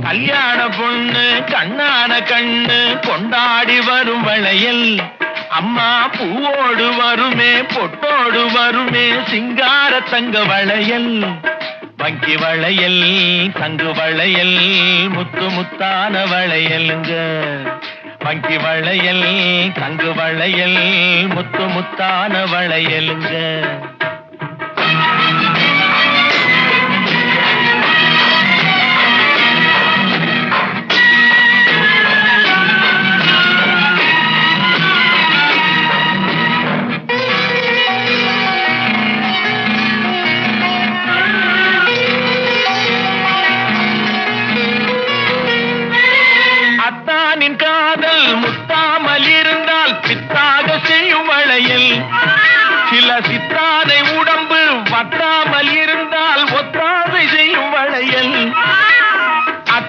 கல்யாண பொண்ணு கண்ணான கண்ணு கொண்டாடி வரும் வளையல். அம்மா பூவோடு வருமே பொட்டோடு வருமே சிங்கார தங்க வளையல். வங்கி வளையல் தங்கு வளையல் முத்து முத்தான வளையலுங்க. வங்கி வளையல் தங்கு வளையல் முத்து முத்தான வளையலுங்க. அத்தானின் காதல் முத்தாமல் இருந்தால் பித்தாக செய்யும் வளையல். சில சித்தானை உட